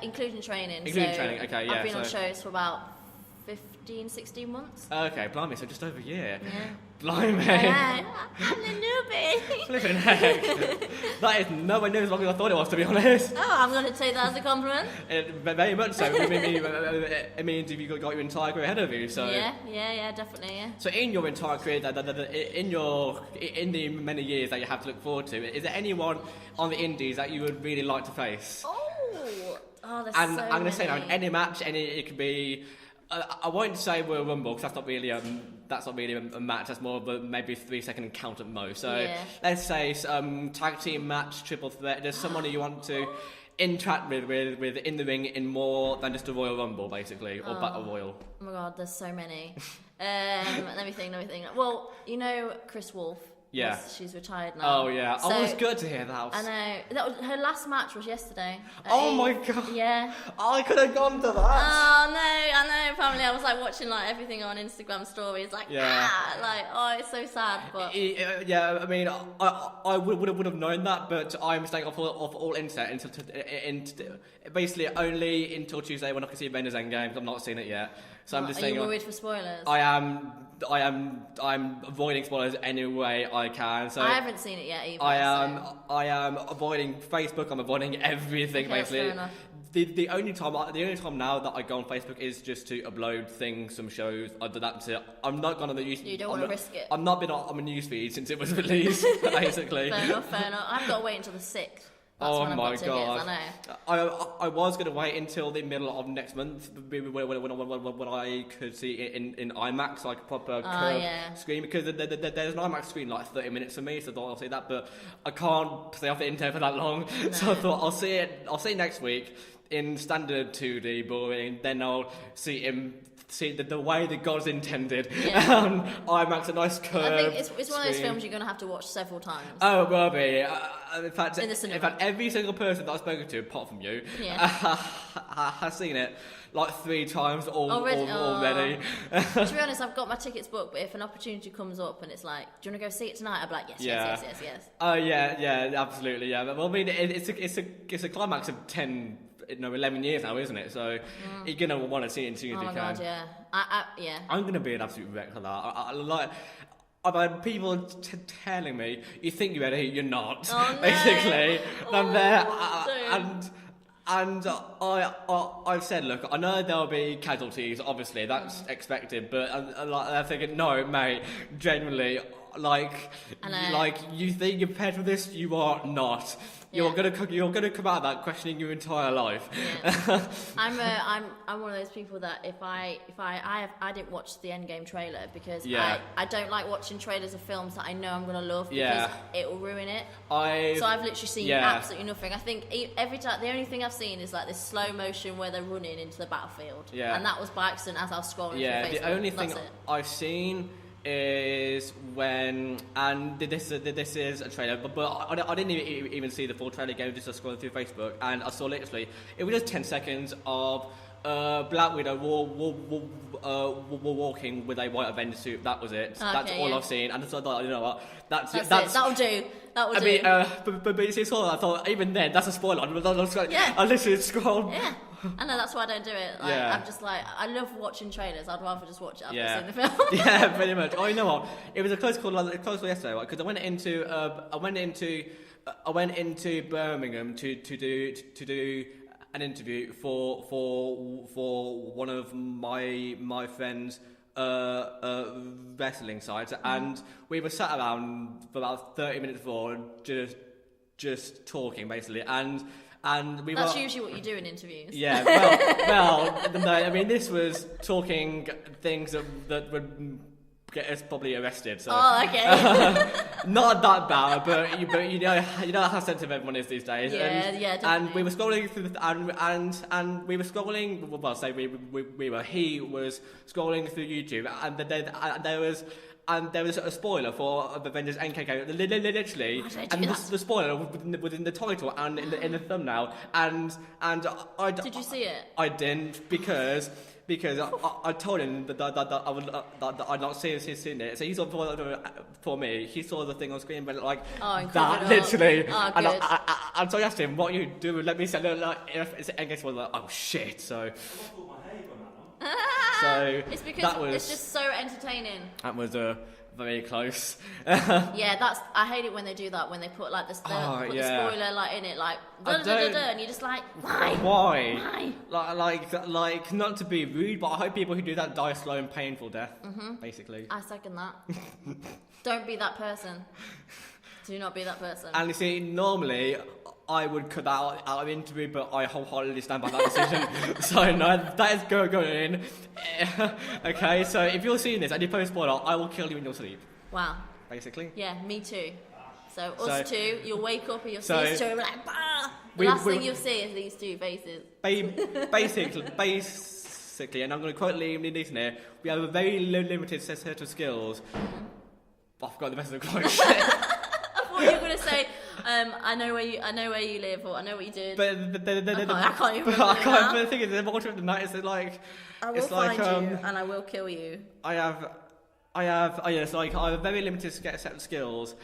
Including training. Including training. Okay, yeah. I've been on shows for about 15, 16 months. Okay, blimey, so just over a year. Yeah. Blimey. I'm the newbie. Flipping heck. That is nowhere near as long as I thought it was, to be honest. Oh, I'm going to take that as a compliment. Very much so. It means you've got your entire career ahead of you. So yeah, definitely. Yeah. So in your entire career, in the many years that you have to look forward to, is there anyone on the indies that you would really like to face? Oh, there's and so I'm going to say many. any match, it could be. I won't say Royal Rumble because that's not really a match. That's more of a maybe 3-second count at most. So let's say tag team match, triple threat. There's someone you want to interact with in the ring in more than just a Royal Rumble, basically, or Battle Royal. Oh my God, there's so many. Let me think. Well, you know Chris Wolf. Yeah. She's retired now. Oh, yeah. So, it was good to hear that. I know. Her last match was yesterday. My God. Yeah. I could have gone to that. Oh, no. I know. Apparently, I was like watching like everything on Instagram stories. Like, it's so sad. But yeah, I mean, I would have known that, but I'm staying off all internet until basically only until Tuesday when I can see Avengers Endgame. I'm not seeing it yet. So I'm just saying. Are you worried for spoilers? I'm avoiding spoilers any way I can. So I haven't seen it yet either. I am avoiding Facebook. I'm avoiding everything basically. Fair enough. The only time now that I go on Facebook is just to upload things, some shows. That's it. I'm not going to the news. You don't want to risk it. I've not been on a newsfeed since it was released, basically. Fair enough. I've got to wait until the 6th. That's oh when my I've got God! tickets, I know. I was going to wait until the middle of next month when I could see it in IMAX, like a proper curved screen, because there's an IMAX screen like 30 minutes for me, so I thought I'll see that, but I can't stay off the internet for that long, so I thought I'll see it next week in standard 2D boring, then I'll see the way the gods intended. IMAX, a nice curve. I think it's one of those films you're going to have to watch several times. Oh, it will be. In fact, every single person that I've spoken to, apart from you, has seen it like 3 times already. To be honest, I've got my tickets booked, but if an opportunity comes up and it's like, do you want to go see it tonight? I'd be like, yes. Oh, yeah, absolutely, yeah. Well, I mean, it's a climax of 11 years now, isn't it? So you're gonna want to see it as soon as you can. God, yeah. I'm gonna be an absolute wreck for that. I've had people telling me, you think you're ready, you're not. Oh, no. Basically, and I'm there, and I've said, look, I know there'll be casualties. Obviously, that's expected. But I'm thinking, no, mate. Genuinely, like you think you're prepared for this, you are not. You're gonna come out of that questioning your entire life. Yeah. I'm one of those people that if I didn't watch the Endgame trailer because I don't like watching trailers of films that I know I'm gonna love because it will ruin it. So I've literally seen absolutely nothing. I think every time the only thing I've seen is like this slow motion where they're running into the battlefild. Yeah. And that was by accident as I was scrolling through Facebook. The only thing I've seen is when, and this is a trailer, but I didn't even see the full trailer again, just scrolling through Facebook, and I saw literally, it was just 10 seconds of Black Widow walking with a white Avenger suit. That was it. That's all I've seen, and so I thought, you know what, that's it. That'll do. I mean, but you saw that, I thought, even then, that's a spoiler. I literally scrolled. Yeah. I know, that's why I don't do it. I'm just like, I love watching trailers. I'd rather just watch it after seeing the film. Yeah, pretty much. Oh, you know what? It was a close call yesterday, right? Because I went into Birmingham to do an interview for one of my friends' wrestling sites, and we were sat around for about 30 minutes before, just talking basically, and that's usually what you do in interviews. Yeah, well, no, I mean, this was talking things that would get us probably arrested. So. Oh, okay. Not that bad, but you know how sensitive everyone is these days. Yeah, definitely. And we were scrolling through and we were scrolling. Well, say we were. He was scrolling through YouTube, and there was. And there was a spoiler for Avengers Endgame, literally, and the spoiler was in the title and in the thumbnail, and I did you see it? I didn't because I told him that I'd not seen it, so he saw for me. He saw the thing on screen, but that literally, and so I asked him, "What you do? Let me say." It's Endgame was like, "Oh shit!" So. So it's because it's just so entertaining. That was very close. Yeah, I hate it when they do that, when they put like the spoiler like in it, like and you're just like, why? Like not to be rude, but I hope people who do that die a slow and painful death. Basically, I second that. Don't be that person. Do not be that person. And you see, normally I would cut that out of the interview, but I wholeheartedly stand by that decision. So no, that is going in. Okay, so if you're seeing this and you post spoiler, I will kill you in your sleep. Wow. Basically. Yeah, me too. So us two, you'll wake up and you'll see us two and be like, bah! The last thing you'll see is these two faces. Basically, and I'm going to quote Liam Neeson here, we have a very limited set of skills. I forgot the rest of the quote. I thought you were going to say, I know where you live, or I know what you did. But I can't even remember. But the thing is, the more of the night is like, I will find you and I will kill you. I have a very limited set of skills.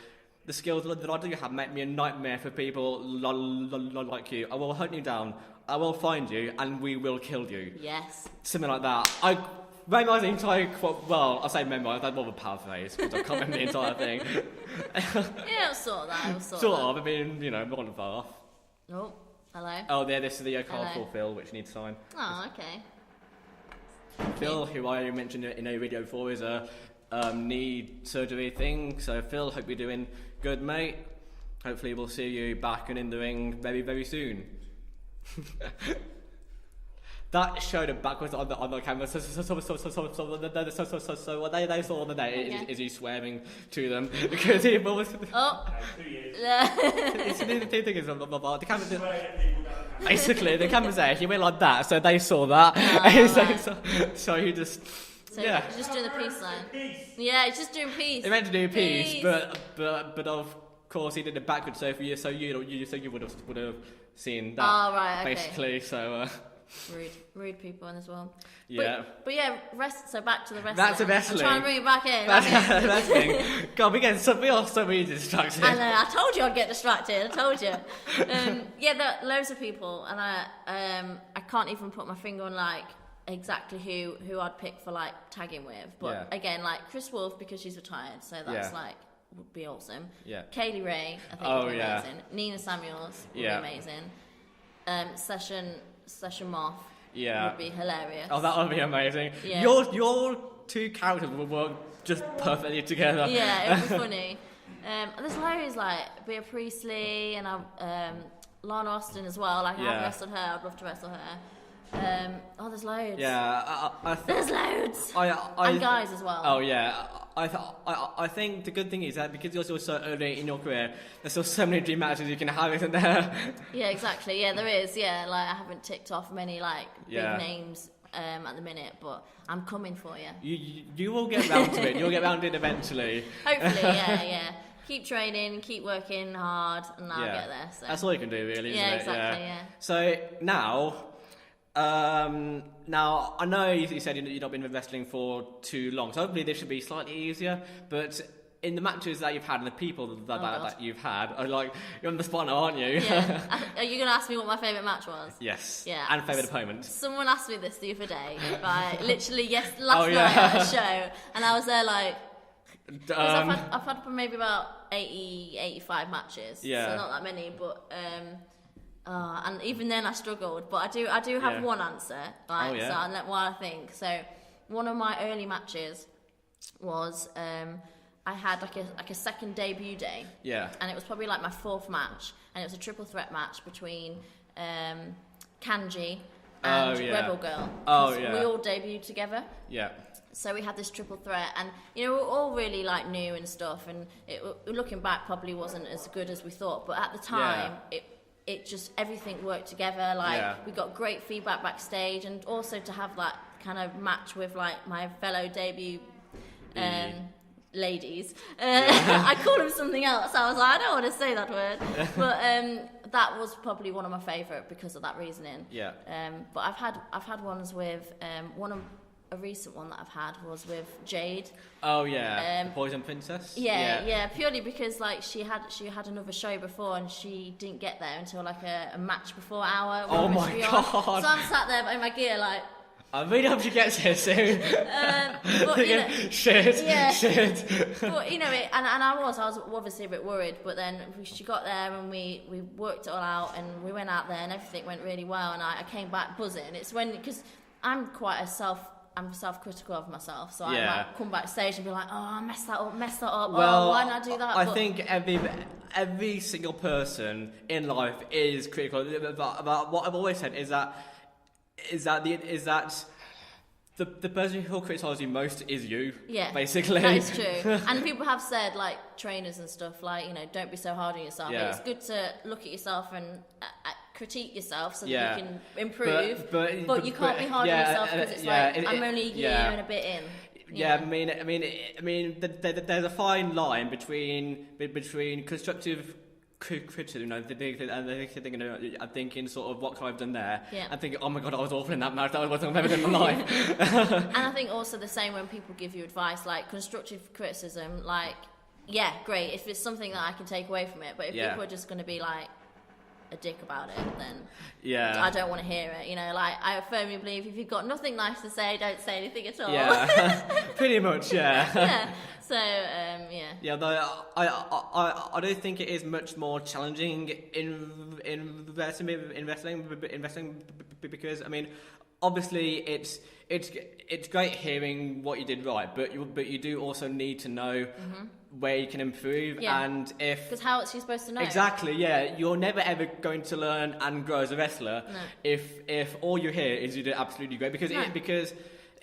The skills that I do have make me a nightmare for people like you. I will hunt you down, I will find you, and we will kill you. Yes. Something like that. I memorise the entire quote. Well, I say memorise, that's more of a paraphrase, because I can't remember the entire thing. Yeah, it was sort of that. Sort of, I mean, more than far off. Oh, hello. Oh, yeah, this is the card for Phil, which you need to sign. Oh, okay. Phil, who I mentioned in a video before, is a knee surgery thing. So Phil, hope you're doing good, mate. Hopefully we'll see you back and in the ring very, very soon. That showed him backwards on the camera. So what they saw on the day is he swearing to them because he was. Oh. 2 years. The thing is, the camera. Basically, the camera's there. He went like that, so they saw that. So he just. So he's just doing the peace sign. Yeah, he's just doing peace. He meant to do peace, but of course he did it backwards. So you would have seen that. Oh right, okay. Basically, so. Rude people in as well. Yeah. But yeah, so back to the wrestling. Back to wrestling. I'm trying to bring it back in. Wrestling. God, we are so really distracted. I know. I told you I'd get distracted. I told you. Yeah, there are loads of people, and I can't even put my finger on like exactly who I'd pick for like tagging with. But again, like Chris Wolf, because she's retired, so that's like would be awesome. Yeah. Kaylee Ray, I think would be amazing. Nina Samuels would be amazing. Session Moth would be hilarious. Oh, that would be amazing. Yeah. Your two characters would work just perfectly together. Yeah, it would be funny. There's loads like Bea Priestley and Lana Austin as well. Like I haven't wrestled her. I'd love to wrestle her. There's loads. Yeah, there's loads. And guys as well. Oh yeah. I think the good thing is that because you're still so early in your career, there's still so many dream matches you can have, isn't there? Yeah, exactly. Yeah, there is. Yeah, like I haven't ticked off many like big names at the minute, but I'm coming for you. You will get round to it. You'll get round to it eventually. Hopefully, yeah. Keep training, keep working hard, and I'll get there. So. That's all you can do, really, isn't it? Exactly, yeah. So now I know you said you've not been wrestling for too long, so hopefully this should be slightly easier, but in the matches that you've had and the people that you've had, you're on the spot now, aren't you? Yeah. Are you going to ask me what my favourite match was? Yes. Yeah. And favourite opponent. Someone asked me this the other day, right? Literally, last night at a show, and I was there like, I've had maybe about 80, 85 matches, so not that many, but... and even then I struggled, but I do have one answer, right? So I'll let what I think. So one of my early matches was I had like a second debut day. Yeah. And it was probably like my fourth match, and it was a triple threat match between Kanji and Rebel Girl. Oh yeah. We all debuted together. Yeah. So we had this triple threat, and we're all really like new and stuff, and looking back probably wasn't as good as we thought, but at the time it just everything worked together. Like we got great feedback backstage, and also to have that kind of match with like my fellow debut ladies. I called them something else. I was like, I don't want to say that word, but that was probably one of my favourite because of that reasoning. Yeah. But I've had ones with a recent one that I've had was with Jade. Oh yeah, the Poison Princess. Yeah, purely because like she had another show before and she didn't get there until like a match before hour. Oh my god! So I'm sat there in my gear like, I really hope she gets here soon. But, you know, shit. But you know, and I was obviously a bit worried. But then she got there and we worked it all out and we went out there and everything went really well. And I came back buzzing. It's because I'm quite I'm self-critical of myself, so I might come backstage and be like, "Oh, I messed that up. Well, oh, why did I do that?" I think every single person in life is critical. But what I've always said is that the person who'll criticise you most is you. Yeah, basically. That is true. And people have said, like trainers and stuff, like, you know, don't be so hard on yourself. Yeah. It's good to look at yourself and critique yourself so that you can improve. But you can't be hard on yourself because it's I'm only a year and a bit in. Yeah, I mean, there's a fine line between constructive criticism, you know, I'm thinking sort of what could I have done there. Yeah. I'm thinking, oh my god, I was awful in that match. That wasn't I've ever done in my life. And I think also the same when people give you advice, like constructive criticism, like, yeah, great if it's something that I can take away from it. But if people are just going to be like a dick about it, then I don't want to hear it. You know, like I firmly believe if you've got nothing nice to say, don't say anything at all. Yeah, pretty much. Yeah. Yeah. So yeah. Yeah, though I do think it is much more challenging in wrestling because I mean, obviously it's great hearing what you did right, but you do also need to know where you can improve and because how else are you supposed to know? Exactly. Yeah, you're never ever going to learn and grow as a wrestler if all you hear is you did absolutely great because.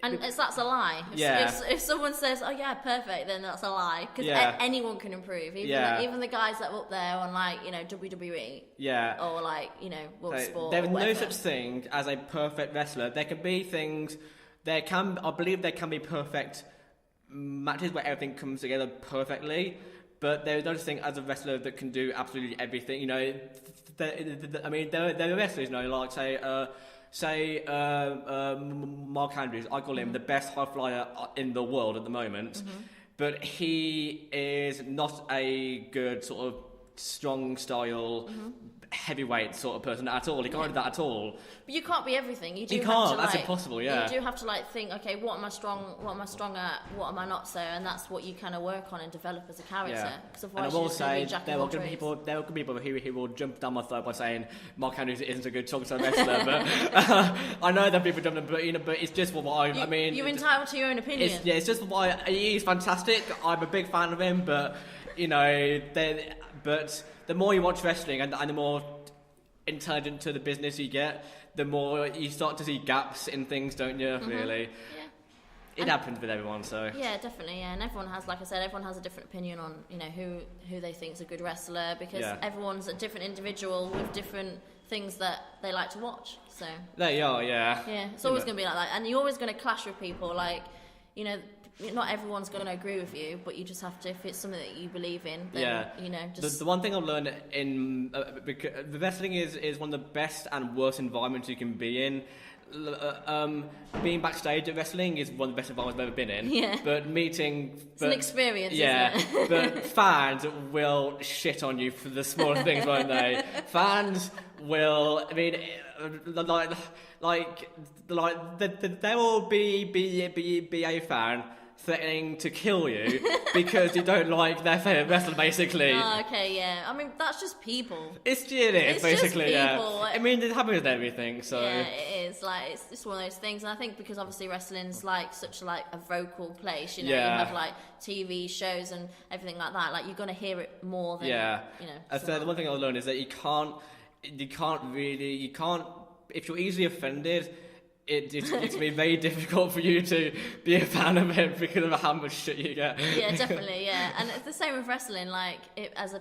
And that's a lie. If someone says, "Oh yeah, perfect," then that's a lie because anyone can improve. Even the guys that are up there on like WWE. Yeah. Or like World Sport. There is no such thing as a perfect wrestler. There can be things. I believe there can be perfect matches where everything comes together perfectly. But there is no such thing as a wrestler that can do absolutely everything. You know, I mean, there are wrestlers, like say Mark Andrews. I call him the best high flyer in the world at the moment, but he is not a good sort of strong style heavyweight sort of person at all. He can't do that at all. But you can't be everything. You can't. Have to, that's impossible. Yeah. You do have to think. Okay, what am I strong at? What am I not so? And that's what you kind of work on and develop as a character. Yeah. And I will say there will be people who will jump down my throat by saying Mark Andrews isn't a good talk-show wrestler. But I know that people don't. But but it's just what I mean. You're entitled to your own opinion. It's just why he's fantastic. I'm a big fan of him, but but the more you watch wrestling and the more intelligent to the business you get, the more you start to see gaps in things, don't you? Really. Yeah. It happens with everyone, so. Yeah, definitely. Yeah, and everyone has, like I said, everyone has a different opinion on who they think is a good wrestler because everyone's a different individual with different things that they like to watch. So. There you are. Yeah. Yeah, it's always going to be like that, and you're always going to clash with people. Like, not everyone's going to agree with you, but you just have to, if it's something that you believe in, then, just... The one thing I've learned in... because the wrestling is one of the best and worst environments you can be in. Being backstage at wrestling is one of the best environments I've ever been in. Yeah. But meeting... It's an experience, isn't it? But fans will shit on you for the smallest things, won't they? Fans will... I mean... there will be a fan threatening to kill you because you don't like their favourite wrestler, basically. Oh, okay, yeah. I mean, that's just people. It's basically, just people. I mean, it happens with everything, so... Yeah, it is. Like, it's just one of those things. And I think because obviously wrestling's like such like a vocal place, you have like TV shows and everything like that. Like, you're going to hear it more than, So the one thing I've learned is that you can't, if you're easily offended, it's going to be very difficult for you to be a fan of it because of how much shit you get. Yeah, definitely, yeah. And it's the same with wrestling. Like,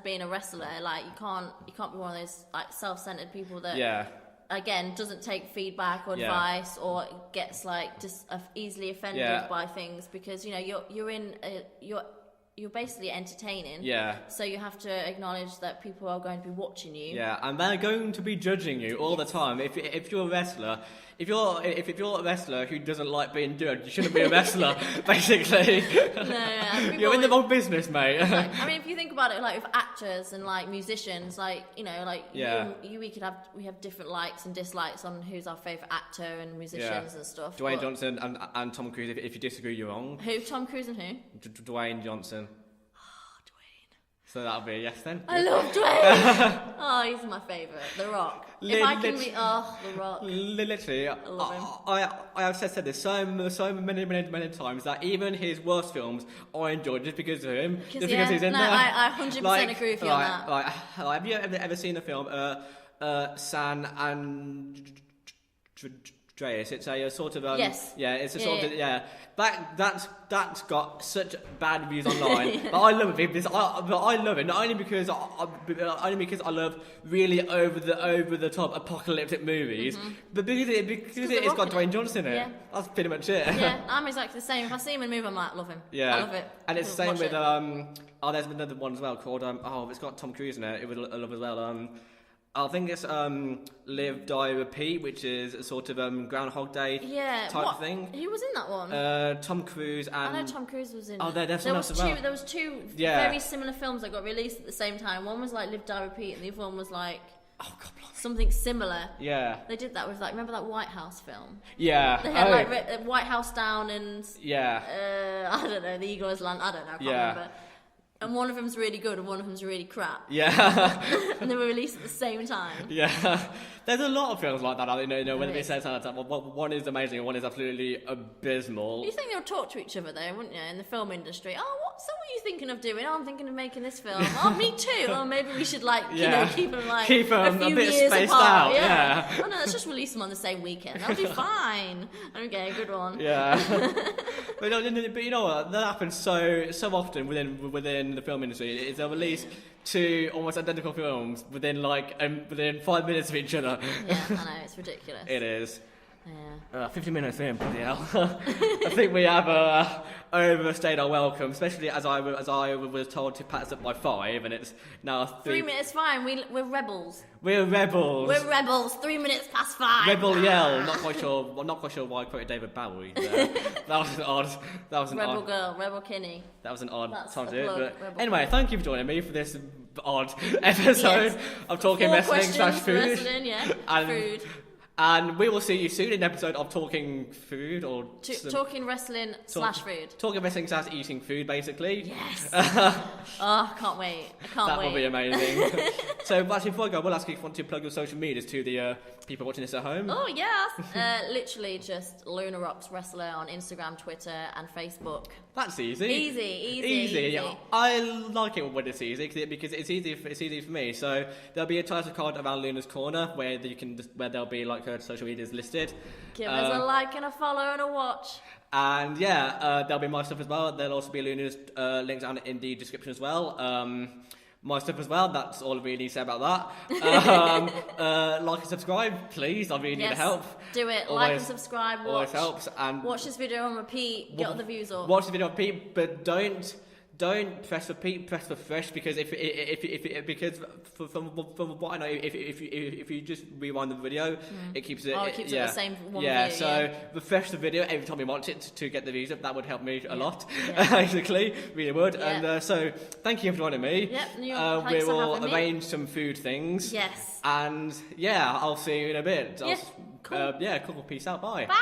being a wrestler, like you can't be one of those like self-centered people that again doesn't take feedback or advice or gets like just easily offended by things because you're basically entertaining. Yeah. So you have to acknowledge that people are going to be watching you. Yeah, and they're going to be judging you all the time. If you're a wrestler, if you're a wrestler who doesn't like being judged, you shouldn't be a wrestler. Basically, you're in the wrong business, mate. Like, I mean, if you think about it, like with actors and like musicians, like we have different likes and dislikes on who's our favourite actor and musicians and stuff. Dwayne Johnson and Tom Cruise. If you disagree, you're wrong. Who? Tom Cruise and who? Dwayne Johnson. So that'll be a yes then. I love Dwayne. Oh, he's my favourite. The Rock. The Rock. Literally, I love him. I have said this so many times that even his worst films I enjoy just because of him. Because he's in there. I 100% agree with you on that. Like, have you ever seen the film San Andreas? It's a sort of yes. Yeah, it's a sort of That's got such bad reviews online, but I love it because I love it not only because I love really over the top apocalyptic movies, but because it's got Dwayne Johnson in it. Yeah. That's pretty much it. Yeah, I'm exactly the same. If I see him in a movie, I'm like, love him. Yeah, I love it. And it's the same with there's another one as well called it's got Tom Cruise in it. It would love as well. I think it's Live, Die, Repeat, which is a sort of Groundhog Day type thing. Who was in that one? Tom Cruise and... I know Tom Cruise was in it. There was two very similar films that got released at the same time. One was like Live, Die, Repeat, and the other one was like... something similar. Yeah. They did that with remember that White House film? Yeah. They had White House Down and... Yeah. I don't know, The Eagle Has Landed. I don't know, I can't remember. And one of them's really good and one of them's really crap. Yeah. And they were released at the same time. Yeah. There's a lot of films like that, when they say something like that. One is amazing and one is absolutely abysmal. You think they'll talk to each other though, wouldn't you, in the film industry? Oh, what are you thinking of doing? Oh, I'm thinking of making this film. Oh, me too. Oh, maybe we should keep them a bit spaced apart. out. Yeah. Oh no, let's just release them on the same weekend. That'll be fine. Okay, good one. Yeah. But you know what? That happens so often within the film industry. Is they'll release two almost identical films within 5 minutes of each other. Yeah, I know, it's ridiculous. It is. Yeah. 50 minutes in, bloody hell. I think we have overstayed our welcome, especially as I was told to pass up by 5, and it's now 3 minutes. Fine. We're rebels. We're rebels. We're rebels. 3 minutes past 5. Rebel yell. Not quite sure why I quoted David Bowie there. That was odd. That was an Rebel odd. Girl. Rebel Kinney. That was an odd time to do it. But anyway, thank you for joining me for this odd episode of Talking Wrestling / Food. Wrestling, food. And we will see you soon in an episode of Talking Food or... Talking Wrestling / Food. Talking Wrestling / Eating Food, basically. Yes. I can't wait. That will be amazing. So, actually, before I go, I will ask you if you want to plug your social medias to the people watching this at home. Oh, yes. Literally just Luna Rox Wrestler on Instagram, Twitter, and Facebook. That's easy. Easy. Yeah. I like it when it's easy because it's easy for me. So there'll be a title card around Luna's Corner where there'll be her social medias listed. Give us a like and a follow and a watch. And there'll be my stuff as well. There'll also be Luna's links down in the description as well. My stuff as well. That's all I really need to say about that. Like and subscribe, please. I really need the help. Do it. Like and subscribe. Always helps. And watch this video on repeat. Get all the views up. Watch the video on repeat, but don't press repeat. Press refresh because because from what I know, if you just rewind the video, it keeps it. It keeps it the same one view. So refresh the video every time you watch it to get the views up. That would help me a lot. Basically, really would. And so thank you for joining me. Yep. We will arrange some food things. Yes. And I'll see you in a bit. Cool. Cool. Peace out. Bye. Bye.